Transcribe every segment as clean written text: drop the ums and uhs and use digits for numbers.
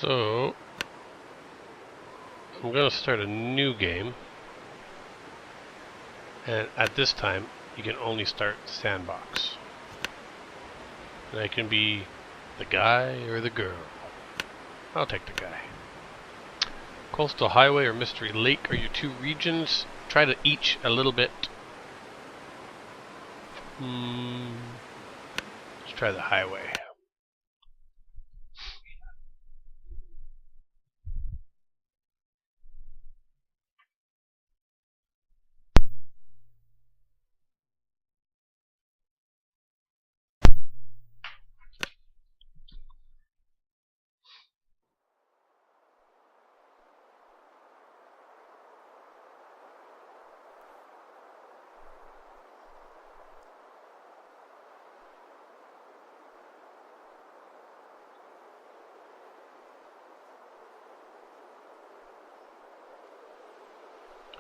So, I'm going to start a new game, and at this time you can only start sandbox, and I can be the guy or the girl. I'll take the guy. Coastal Highway or Mystery Lake are your two regions. Try to each a little bit. Let's try the highway.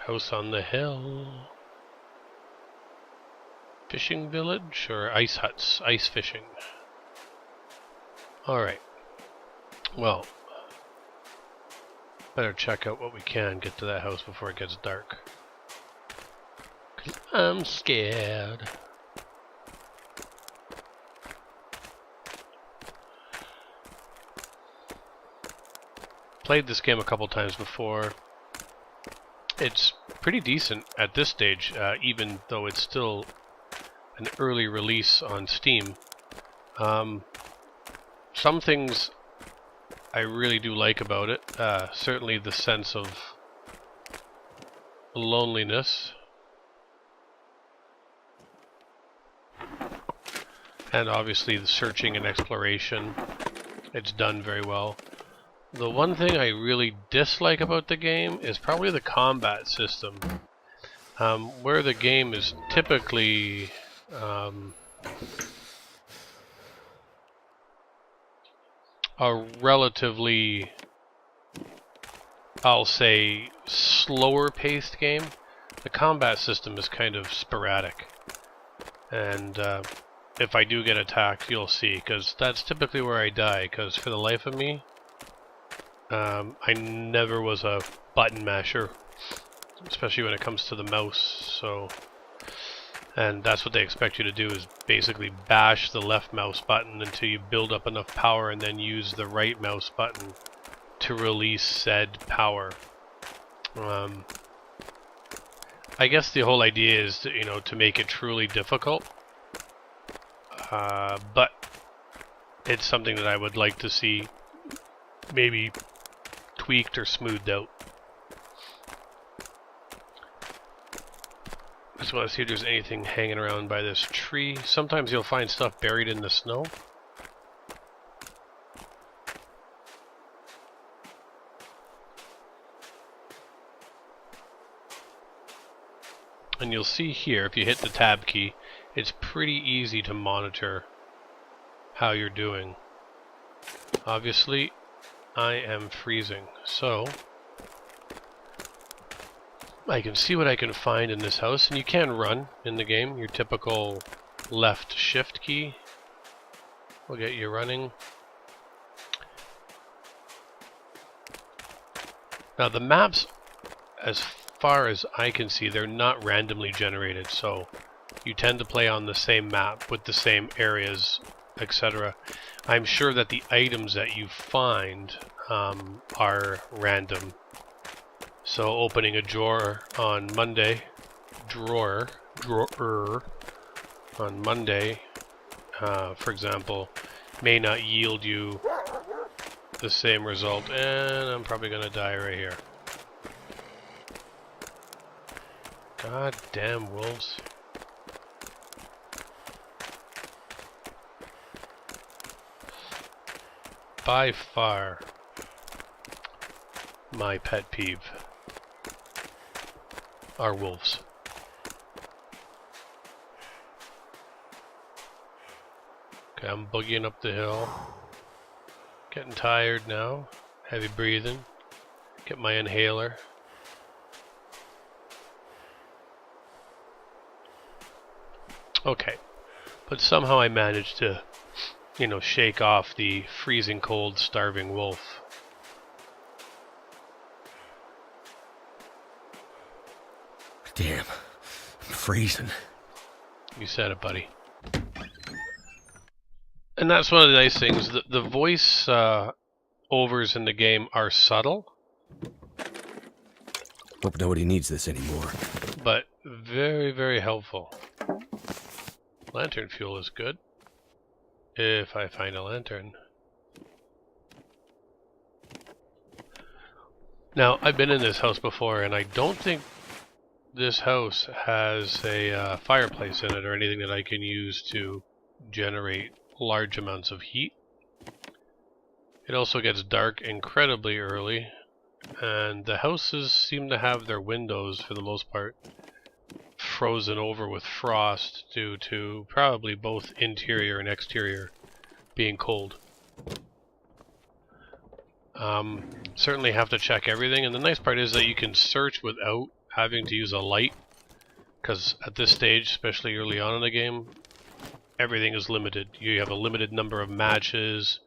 House on the hill. Fishing village or ice huts? Ice fishing. Alright. Well, better check out what we can get to that house before it gets dark. 'Cause I'm scared. Played this game a couple times before. It's pretty decent at this stage, even though it's still an early release on Steam. Some things I really do like about it. Certainly the sense of loneliness. And obviously the searching and exploration. It's done very well. The one thing I really dislike about the game is probably the combat system. Where the game is typically a relatively, I'll say, slower paced game, the combat system is kind of sporadic. And if I do get attacked, you'll see, because that's typically where I die, because for the life of me, I never was a button masher, especially when it comes to the mouse. And that's what they expect you to do, is basically bash the left mouse button until you build up enough power, and then use the right mouse button to release said power. I guess the whole idea is to, to make it truly difficult, but it's something that I would like to see maybe tweaked or smoothed out. Just want to see if there's anything hanging around by this tree. Sometimes you'll find stuff buried in the snow. And you'll see here, if you hit the tab key, it's pretty easy to monitor how you're doing. Obviously, I am freezing, so I can see what I can find in this house, and you can run in the game. Your typical left shift key will get you running. Now the maps, as far as I can see, they're not randomly generated, so you tend to play on the same map with the same areas, etc. I'm sure that the items that you find are random. So opening a drawer on Monday, drawer on Monday, for example, may not yield you the same result. And I'm probably gonna die right here. God damn wolves. By far my pet peeve are wolves. Okay, I'm boogieing up the hill. Getting tired now. Heavy breathing. Get my inhaler. Okay, but somehow I managed to, shake off the freezing cold, starving wolf. Damn. I'm freezing. You said it, buddy. And that's one of the nice things. The voice overs in the game are subtle, Hope nobody needs this anymore. but very, very helpful. Lantern fuel is good. If I find a lantern. Now, I've been in this house before, and I don't think this house has a fireplace in it or anything that I can use to generate large amounts of heat. It also gets dark incredibly early, and the houses seem to have their windows, for the most part, frozen over with frost due to probably both interior and exterior being cold. Certainly have to check everything, and the nice part is that you can search without having to use a light, because at this stage, especially early on in the game, everything is limited. You have a limited number of matches.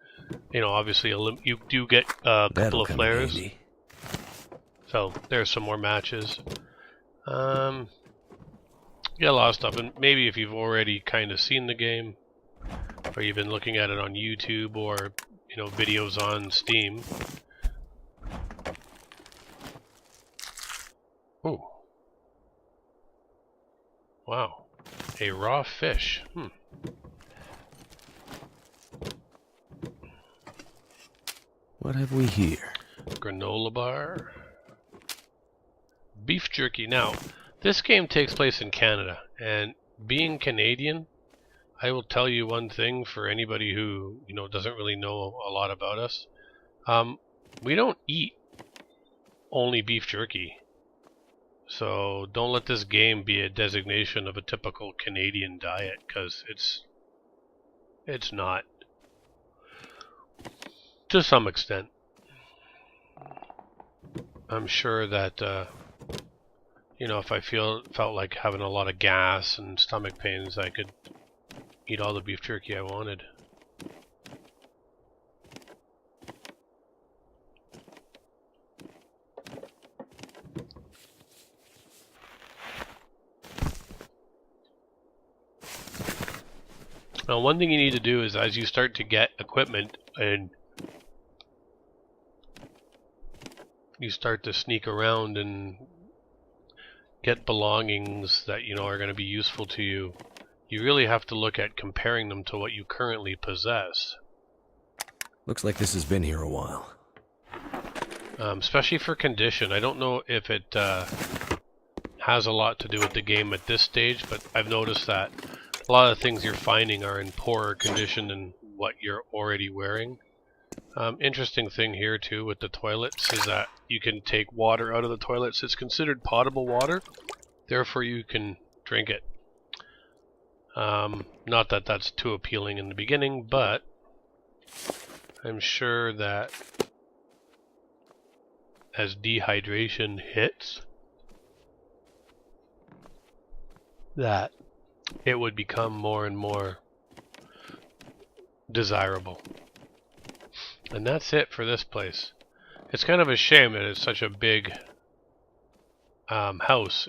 You know, obviously you do get a couple of flares. So there's some more matches. Yeah, a lot of stuff, and maybe if you've already kind of seen the game, or you've been looking at it on YouTube or videos on Steam. Ooh. Wow. A raw fish. What have we here? Granola bar. Beef jerky. Now, this game takes place in Canada, and being Canadian, I will tell you one thing for anybody who doesn't really know a lot about us. We don't eat only beef jerky. So don't let this game be a designation of a typical Canadian diet, because it's not. To some extent. I'm sure that if I felt like having a lot of gas and stomach pains, I could eat all the beef jerky I wanted. Now, one thing you need to do is, as you start to get equipment and you start to sneak around and get belongings that are going to be useful to you, you really have to look at comparing them to what you currently possess. Looks like this has been here a while. Especially for condition. I don't know if it has a lot to do with the game at this stage, but I've noticed that a lot of the things you're finding are in poorer condition than what you're already wearing. Interesting thing here too with the toilets is that you can take water out of the toilets. It's considered potable water, therefore you can drink it. Not that that's too appealing in the beginning, but I'm sure that as dehydration hits, that it would become more and more desirable. And that's it for this place. It's kind of a shame that it's such a big house,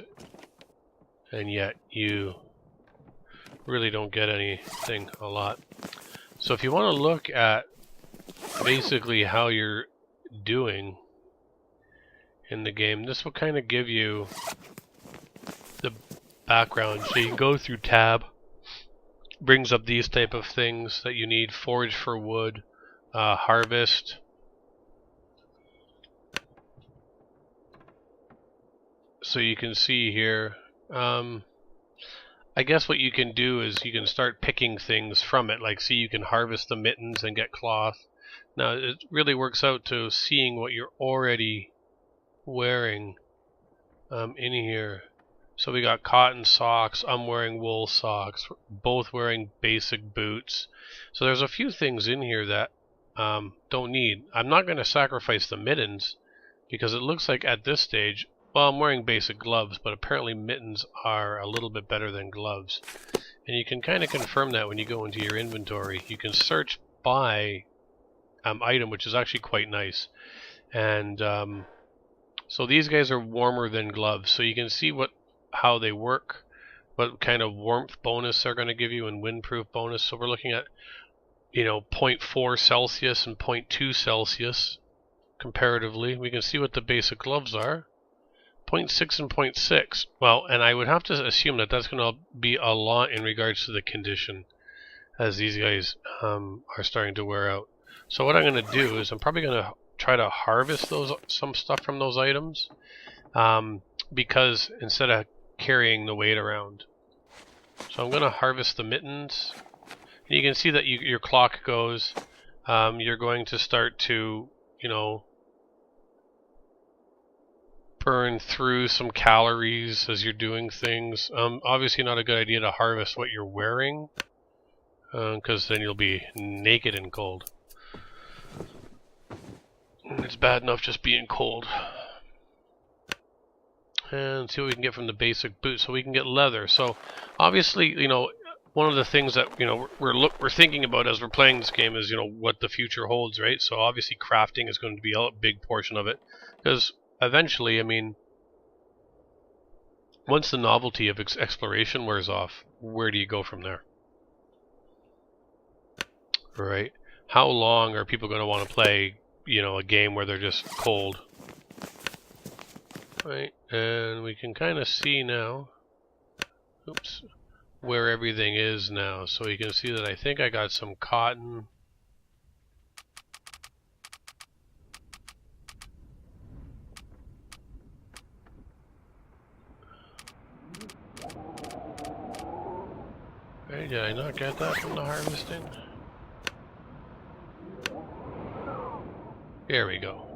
and yet you really don't get anything a lot. So if you want to look at basically how you're doing in the game, this will kind of give you the background. So you can go through tab, brings up these type of things that you need: forage for wood, harvest, so you can see here, I guess what you can do is you can start picking things from it, like see, you can harvest the mittens and get cloth. Now it really works out to seeing what you're already wearing in here. So we got cotton socks, I'm wearing wool socks, both wearing basic boots. So there's a few things in here that don't need. I'm not going to sacrifice the mittens because it looks like at this stage, well, I'm wearing basic gloves, but apparently mittens are a little bit better than gloves. And you can kind of confirm that when you go into your inventory. You can search by item, which is actually quite nice. And so these guys are warmer than gloves, so you can see what how they work, what kind of warmth bonus they're going to give you and windproof bonus. So we're looking at, you know, 0.4 Celsius and 0.2 Celsius comparatively. We can see what the basic gloves are. 0.6 and 0.6. Well, and I would have to assume that that's going to be a lot in regards to the condition, as these guys are starting to wear out. So what I'm going to do is I'm probably going to try to harvest some stuff from those items, because instead of carrying the weight around. So I'm going to harvest the mittens. And you can see that your clock goes. You're going to start to, you know, burn through some calories as you're doing things. Obviously not a good idea to harvest what you're wearing, because then you'll be naked and cold. It's bad enough just being cold. And see what we can get from the basic boot. So we can get leather. So obviously, you know, one of the things that, you know, we're thinking about as we're playing this game is, you know, what the future holds, right? So obviously crafting is going to be a big portion of it, because eventually, I mean, once the novelty of exploration wears off, where do you go from there? Right? How long are people going to want to play, you know, a game where they're just cold? Right, and we can kind of see now, oops, where everything is now. So you can see that I think I got some cotton. Right, did I not get that from the harvesting? Here we go.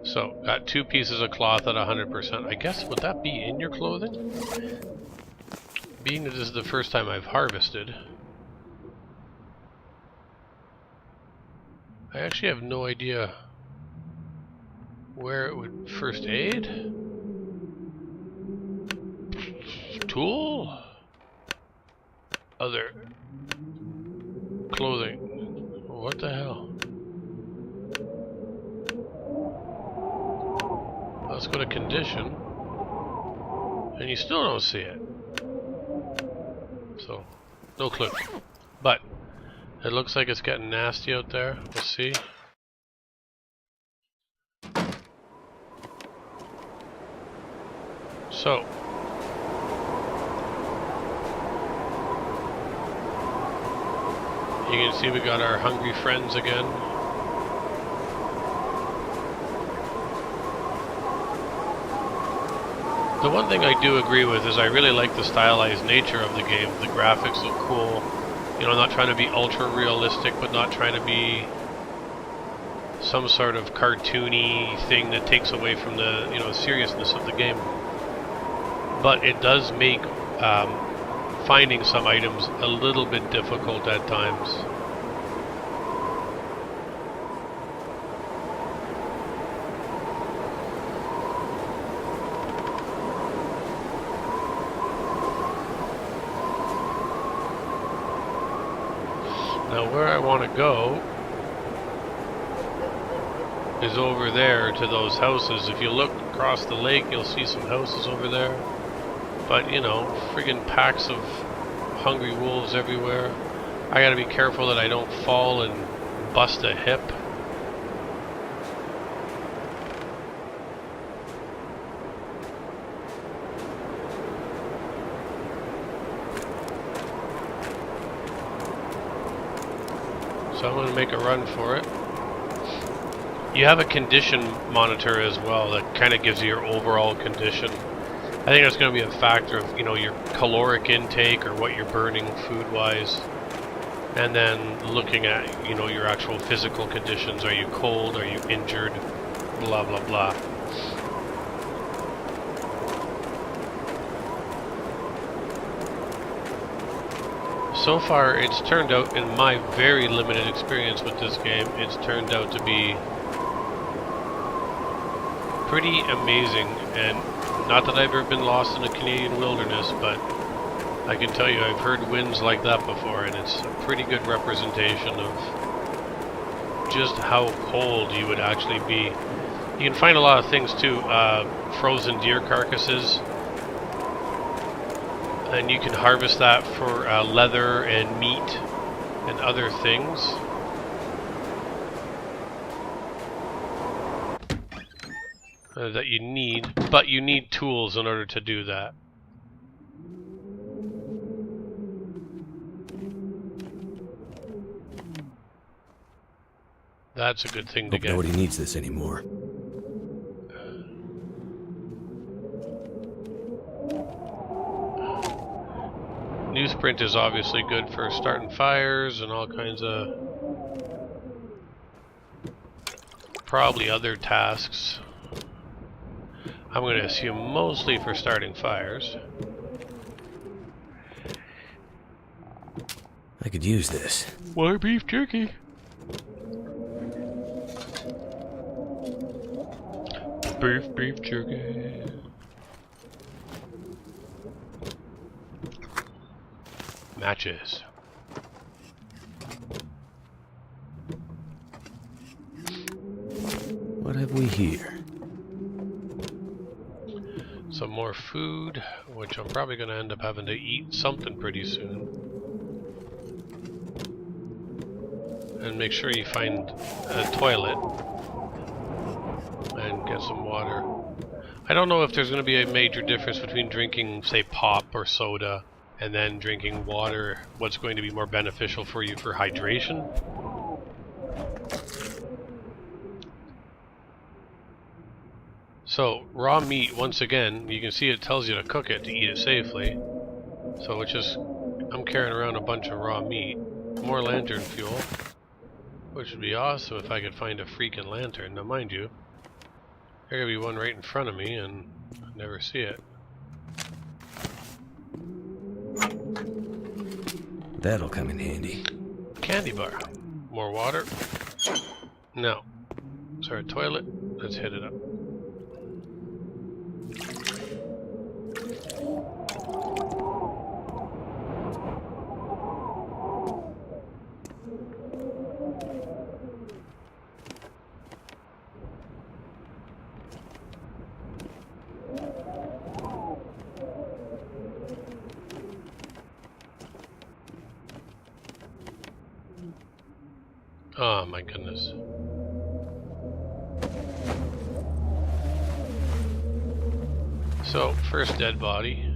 So, got 2 pieces of cloth at 100%. I guess, would that be in your clothing? Being that this is the first time I've harvested, I actually have no idea where it would first aid. Tool? Other clothing. What the hell? Let's go to condition, and you still don't see it. So, no clue. But it looks like it's getting nasty out there. We'll see. So, you can see we got our hungry friends again. The one thing I do agree with is I really like the stylized nature of the game. The graphics look cool. You know, not trying to be ultra realistic, but not trying to be some sort of cartoony thing that takes away from the, you know, seriousness of the game. But it does make finding some items a little bit difficult at times. Now where I want to go is over there to those houses. If you look across the lake, you'll see some houses over there. But, you know, friggin' packs of hungry wolves everywhere. I gotta be careful that I don't fall and bust a hip. So I'm going to make a run for it. You have a condition monitor as well that kind of gives you your overall condition. I think that's going to be a factor of, you know, your caloric intake or what you're burning food-wise. And then looking at, you know, your actual physical conditions. Are you cold? Are you injured? Blah, blah, blah. So far, it's turned out, in my very limited experience with this game, it's turned out to be pretty amazing. And not that I've ever been lost in a Canadian wilderness, but I can tell you I've heard winds like that before, and it's a pretty good representation of just how cold you would actually be. You can find a lot of things too, frozen deer carcasses. And you can harvest that for leather and meat and other things. That you need, but you need tools in order to do that. That's a good thing to Hope get. nobody needs this anymore. Newsprint is obviously good for starting fires and all kinds of probably other tasks. I'm going to assume mostly for starting fires. I could use this. More beef jerky. Beef jerky. Matches. What have we here? Some more food, which I'm probably going to end up having to eat something pretty soon. And make sure you find a toilet and get some water. I don't know if there's going to be a major difference between drinking, say, pop or soda and then drinking water. What's going to be more beneficial for you for hydration? So, raw meat, once again, you can see it tells you to cook it to eat it safely. So it's just, I'm carrying around a bunch of raw meat. More lantern fuel, which would be awesome if I could find a freaking lantern. Now mind you, there's gonna be one right in front of me and I never see it. That'll come in handy. Candy bar. More water? No. Is there a toilet? Let's hit it up. Oh my goodness. So, first dead body.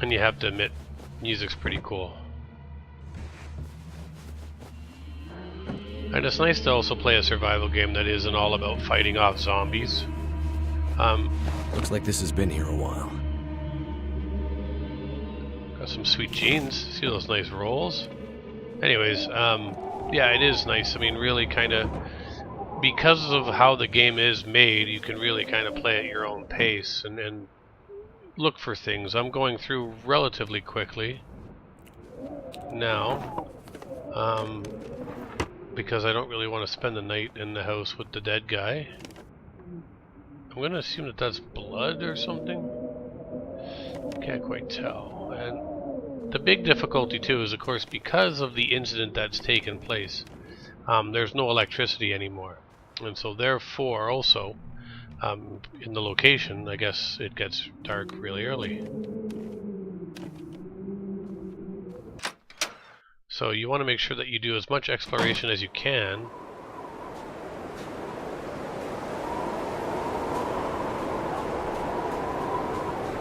And you have to admit, music's pretty cool. And it's nice to also play a survival game that isn't all about fighting off zombies. Looks like this has been here a while. Got some sweet jeans. See those nice rolls? Anyways, yeah, it is nice. I mean, really kind of, because of how the game is made, you can really kind of play at your own pace and look for things. I'm going through relatively quickly now, because I don't really want to spend the night in the house with the dead guy. I'm going to assume that that's blood or something. Can't quite tell. And the big difficulty too is, of course, because of the incident that's taken place, there's no electricity anymore. And so therefore also, in the location, I guess it gets dark really early. So you want to make sure that you do as much exploration as you can.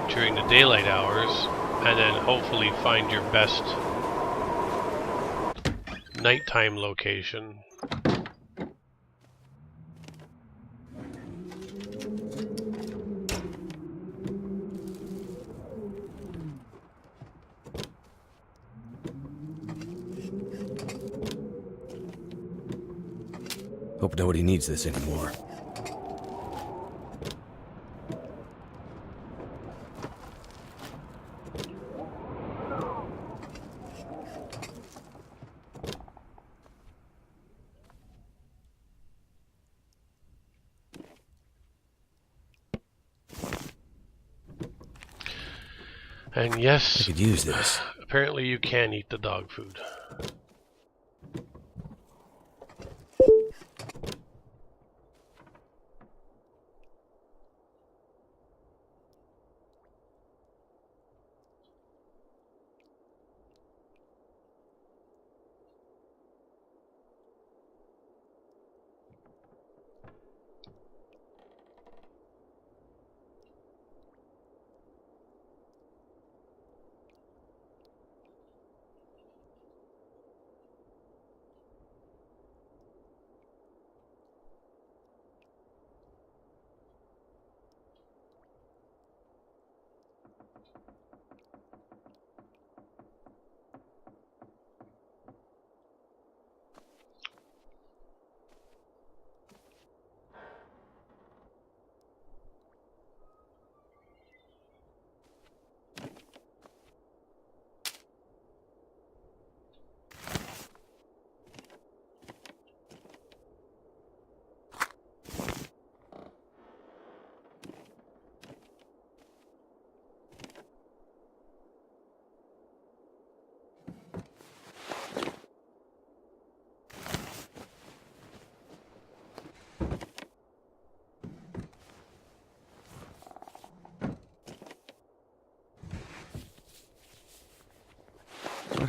During the daylight hours, and then hopefully find your best nighttime location. Hope nobody needs this anymore. And yes, I could use this. apparently you can eat the dog food.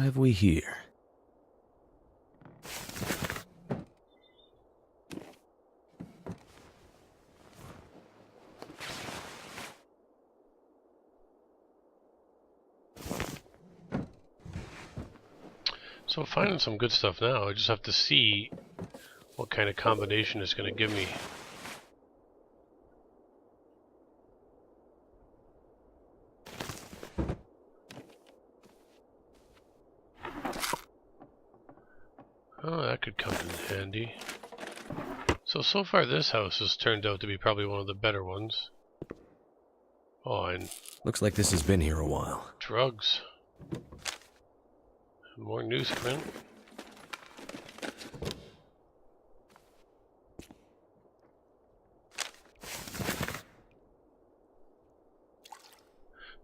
What have we here? So finding some good stuff now. I just have to see what kind of combination it's going to give me. Oh, that could come in handy. So far this house has turned out to be probably one of the better ones. Oh, and Looks like this has been here a while. drugs. More newsprint.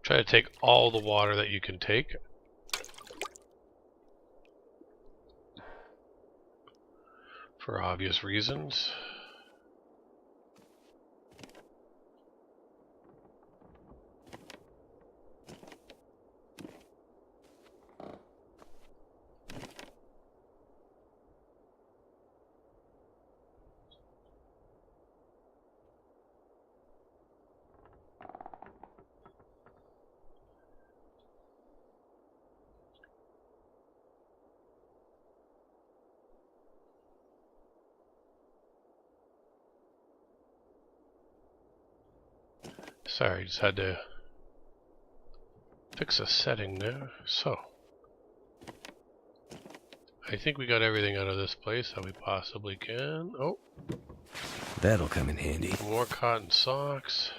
Try to take all the water that you can take. For obvious reasons. Sorry, just had to fix a setting there. So, I think we got everything out of this place that we possibly can. Oh, That'll come in handy. more cotton socks.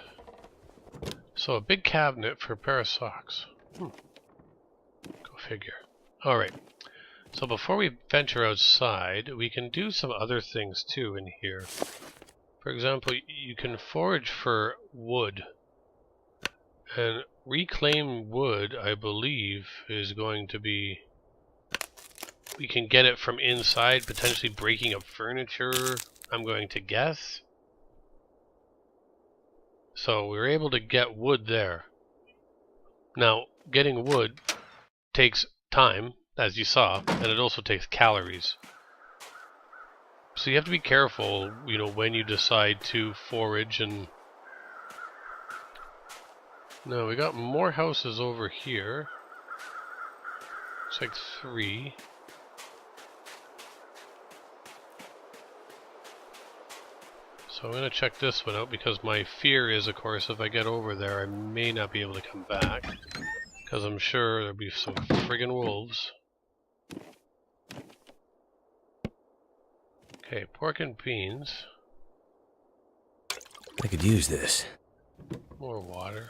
So a big cabinet for a pair of socks. Go figure. Alright, so before we venture outside, we can do some other things too in here. For example, you can forage for wood. And reclaimed wood, I believe, is going to be... We can get it from inside, potentially breaking up furniture, I'm going to guess. So we were able to get wood there. Now, getting wood takes time, as you saw, and it also takes calories. So you have to be careful, you know, when you decide to forage and... No, we got more houses over here. Looks like 3. So I'm going to check this one out because my fear is, of course, if I get over there, I may not be able to come back. Because I'm sure there'll be some friggin' wolves. Okay, pork and beans. I could use this. More water.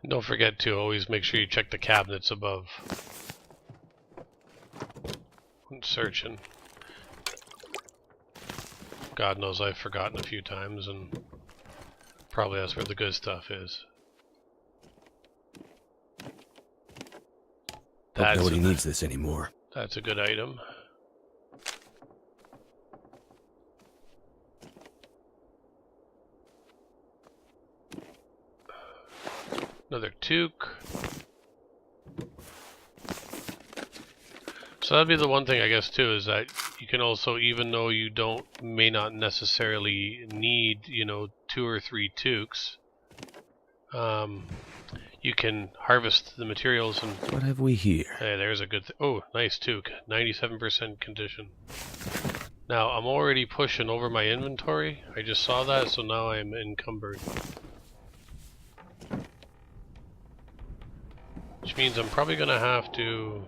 Don't forget to always make sure you check the cabinets above when searching. God knows I've forgotten a few times, and probably that's where the good stuff is. Nobody needs this anymore. That's a good item. Another toque. So that'd be the one thing I guess too, is that you can also, even though you may not necessarily need, you know, 2 or 3 toques, you can harvest the materials and... What have we here? Hey, there's a good oh, nice toque. 97% condition. Now, I'm already pushing over my inventory. I just saw that, so now I'm encumbered. Which means I'm probably going to have to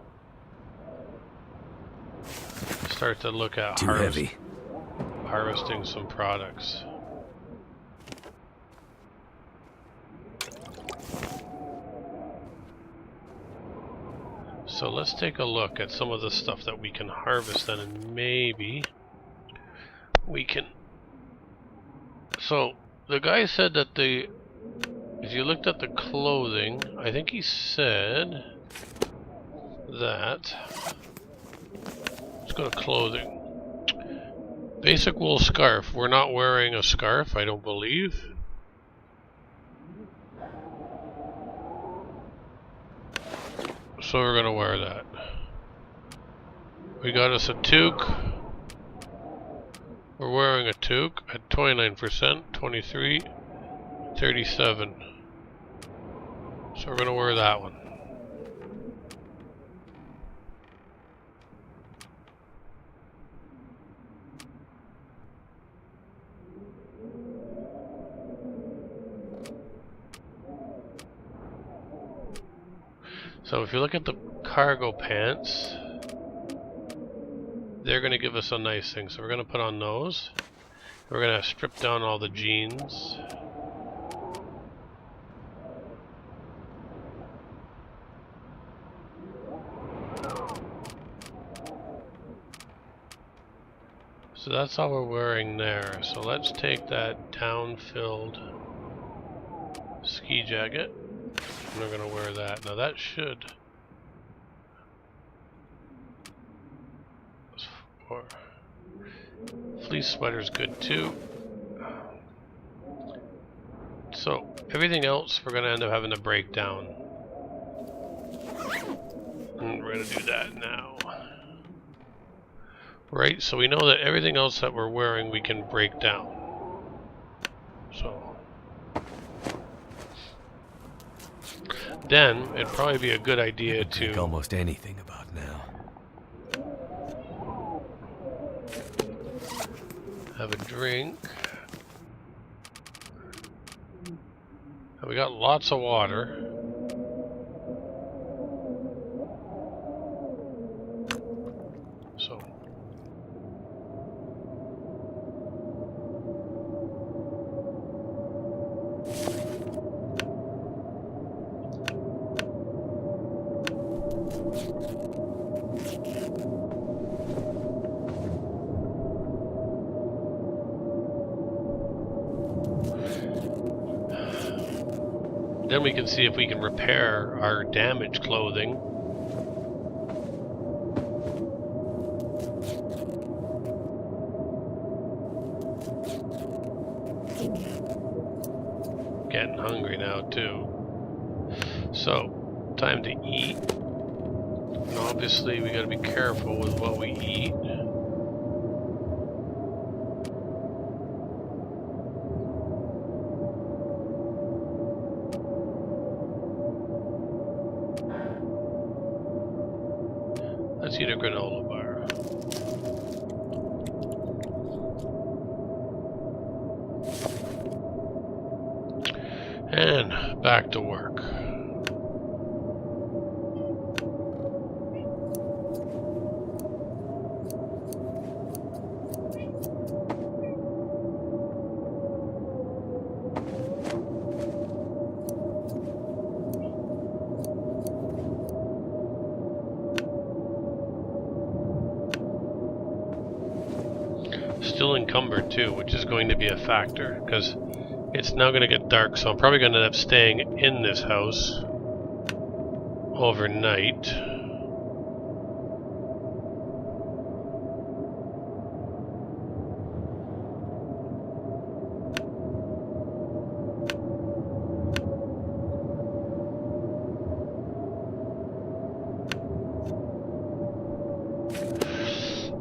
start to look at harvesting some products. so let's take a look at some of the stuff that we can harvest then, and maybe we can... So, the guy said that if you looked at the clothing, I think he said that... Let's go to clothing. Basic wool scarf. We're not wearing a scarf, I don't believe. So we're gonna wear that. We got us a toque. We're wearing a toque at 29%, 23, 37. So we're gonna wear that one. So if you look at the cargo pants, they're going to give us a nice thing. So we're going to put on those. We're going to strip down all the jeans. So that's all we're wearing there. So let's take that down-filled ski jacket. We're going to wear that. Now that should... Fleece sweater's good too. So everything else we're going to end up having to break down. And we're going to do that now. Right, so we know that everything else that we're wearing we can break down. So... Then, it'd probably be a good idea to... Take almost anything about now. Have a drink. And we got lots of water. So... Then we can see if we can repair our damaged clothing. Getting hungry now too. So, time to eat. And obviously we gotta be careful with what we eat. Let's eat a granola bar. And back to work. Still encumbered too, which is going to be a factor because it's now going to get dark, so I'm probably going to end up staying in this house overnight.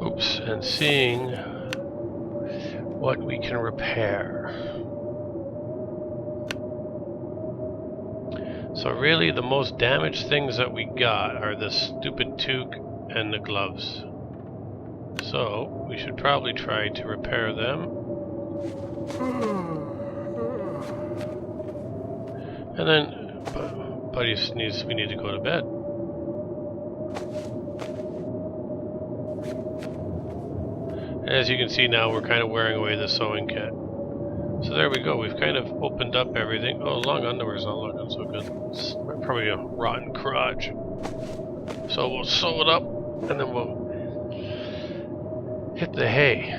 Oops, and seeing what we can repair. So really the most damaged things that we got are the stupid toque and the gloves. So we should probably try to repair them. And then Buddy sneezes, we need to go to bed. As you can see now, we're kind of wearing away the sewing kit. So there we go, we've kind of opened up everything. Oh, long underwear's not looking so good. It's probably a rotten crotch. So we'll sew it up and then we'll hit the hay.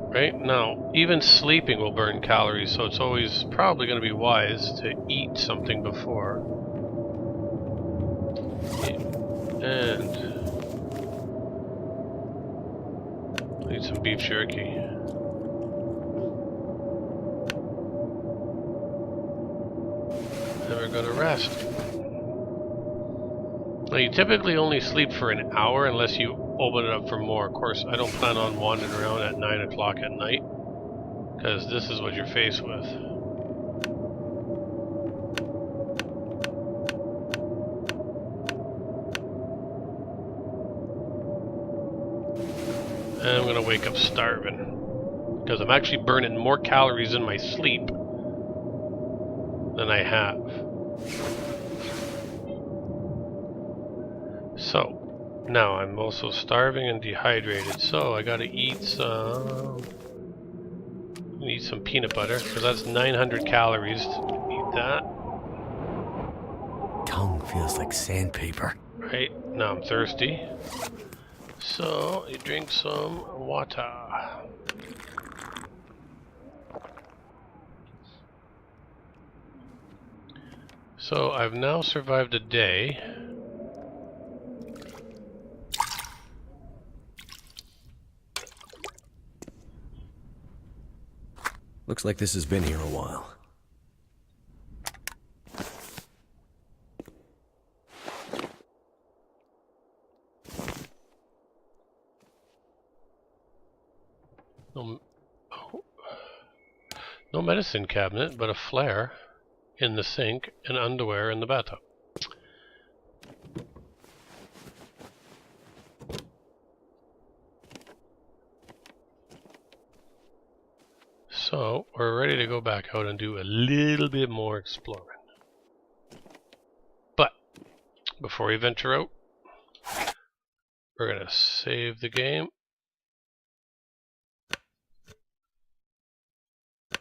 Right? Now, even sleeping will burn calories, so it's always probably going to be wise to eat something before. And need some beef jerky. And we're going to rest. Now, you typically only sleep for an hour unless you open it up for more. Of course, I don't plan on wandering around at 9 o'clock at night, because this is what you're faced with. And I'm going to wake up starving, because I'm actually burning more calories in my sleep than I have. So, now I'm also starving and dehydrated, so I gotta eat some peanut butter, because that's 900 calories to eat that. Tongue feels like sandpaper. Right, now I'm thirsty, so you drink some water. So I've now survived a day. Looks like this has been here a while. No medicine cabinet, but a flare in the sink and underwear in the bathtub. So, we're ready to go back out and do a little bit more exploring. But, before we venture out, we're going to save the game.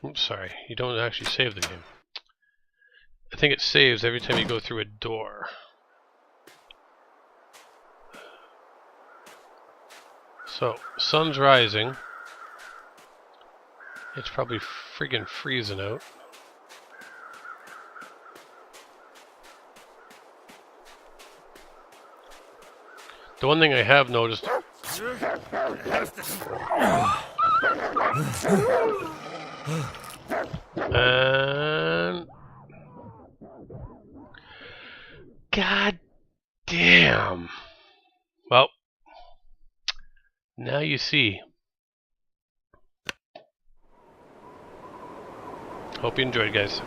Oops, sorry, you don't actually save the game. I think it saves every time you go through a door. So, sun's rising. It's probably friggin' freezing out. The one thing I have noticed... And... God damn! Well, now you see. Hope you enjoyed, guys.